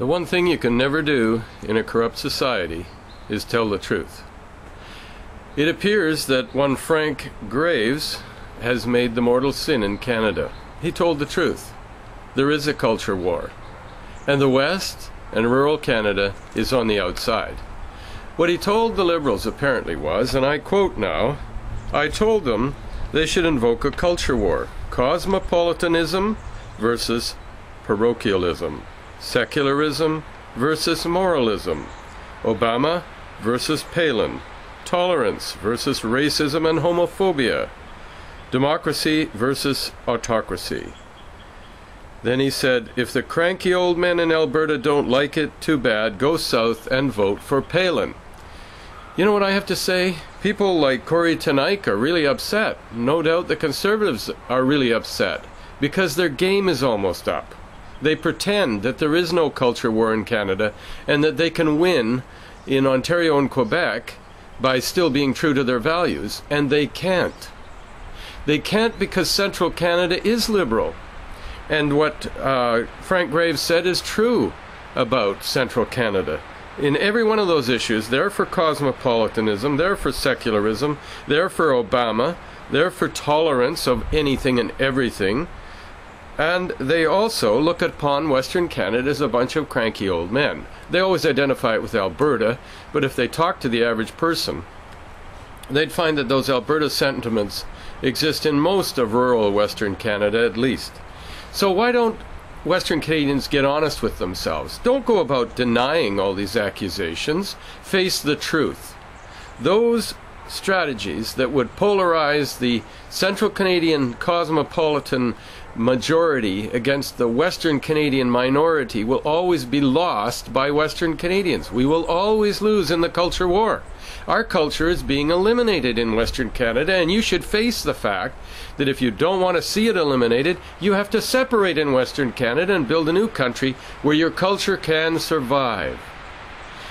The one thing you can never do in a corrupt society is tell the truth. It appears that one Frank Graves has made the mortal sin in Canada. He told the truth. There is a culture war, and the West and rural Canada is on the outside. What he told the Liberals apparently was, and I quote now, "I told them they should invoke a culture war, cosmopolitanism versus parochialism, secularism versus moralism, Obama versus Palin, tolerance versus racism and homophobia, democracy versus autocracy." Then he said, "If the cranky old men in Alberta don't like it, too bad, go south and vote for Palin." You know what I have to say? People like Corey Tenike are really upset. No doubt the Conservatives are really upset because their game is almost up. They pretend that there is no culture war in Canada and that they can win in Ontario and Quebec by still being true to their values, and they can't. They can't because Central Canada is liberal. And what Frank Graves said is true about Central Canada. In every one of those issues, they're for cosmopolitanism, they're for secularism, they're for Obama, they're for tolerance of anything and everything, and they also look upon Western Canada as a bunch of cranky old men. They always identify it with Alberta, but if they talk to the average person, they'd find that those Alberta sentiments exist in most of rural Western Canada at least. So why don't Western Canadians get honest with themselves? Don't go about denying all these accusations. Face the truth. Those strategies that would polarize the Central Canadian cosmopolitan majority against the Western Canadian minority will always be lost by Western Canadians. We will always lose in the culture war. Our culture is being eliminated in Western Canada, and you should face the fact that if you don't want to see it eliminated, you have to separate in Western Canada and build a new country where your culture can survive.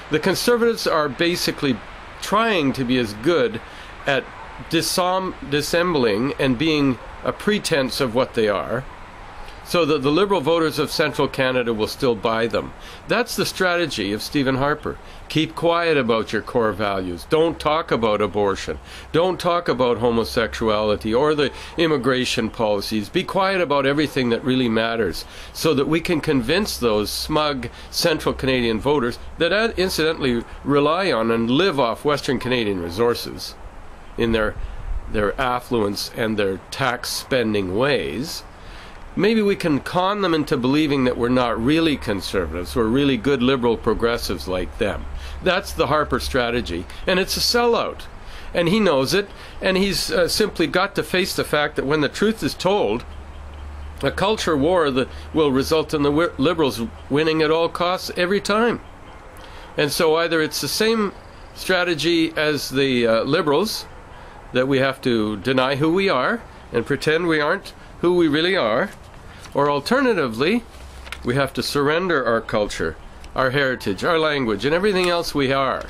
The Conservatives are basically trying to be as good at dissembling and being a pretense of what they are, so that the Liberal voters of Central Canada will still buy them. That's the strategy of Stephen Harper. Keep quiet about your core values. Don't talk about abortion. Don't talk about homosexuality or the immigration policies. Be quiet about everything that really matters, so that we can convince those smug Central Canadian voters that incidentally rely on and live off Western Canadian resources in their affluence and their tax spending ways. Maybe we can con them into believing that we're not really conservatives, we're really good liberal progressives like them. That's the Harper strategy, and it's a sellout. And he knows it, and he's simply got to face the fact that when the truth is told, a culture war that will result in the Liberals winning at all costs every time. And so either it's the same strategy as the Liberals, that we have to deny who we are and pretend we aren't who we really are, or alternatively, we have to surrender our culture, our heritage, our language, and everything else we are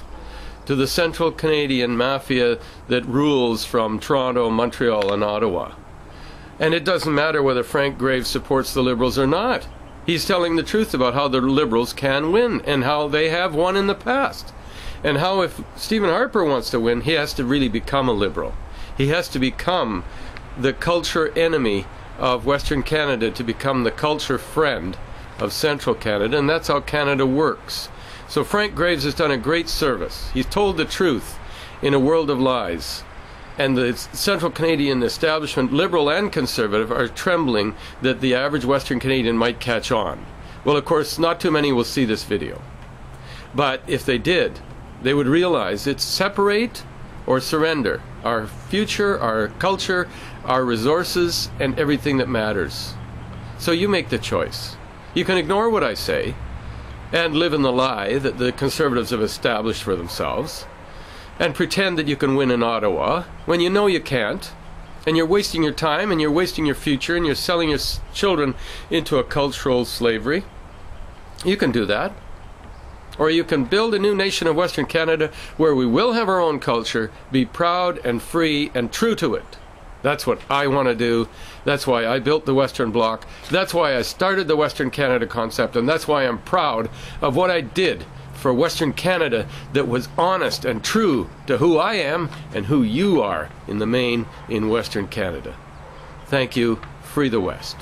to the Central Canadian mafia that rules from Toronto, Montreal, and Ottawa. And it doesn't matter whether Frank Graves supports the Liberals or not. He's telling the truth about how the Liberals can win and how they have won in the past. And how if Stephen Harper wants to win, he has to really become a Liberal. He has to become the culture enemy of Western Canada to become the culture friend of Central Canada, and that's how Canada works. So Frank Graves has done a great service. He's told the truth in a world of lies. And the Central Canadian establishment, Liberal and Conservative, are trembling that the average Western Canadian might catch on. Well, of course, not too many will see this video. But if they did, they would realize it's separate or surrender. Our future, our culture, our resources, and everything that matters. So you make the choice. You can ignore what I say and live in the lie that the Conservatives have established for themselves and pretend that you can win in Ottawa when you know you can't, and you're wasting your time and you're wasting your future and you're selling your children into a cultural slavery. You can do that. Or you can build a new nation of Western Canada where we will have our own culture, be proud and free and true to it. That's what I want to do. That's why I built the Western Bloc. That's why I started the Western Canada concept, and that's why I'm proud of what I did for Western Canada that was honest and true to who I am and who you are in the main in Western Canada. Thank you. Free the West.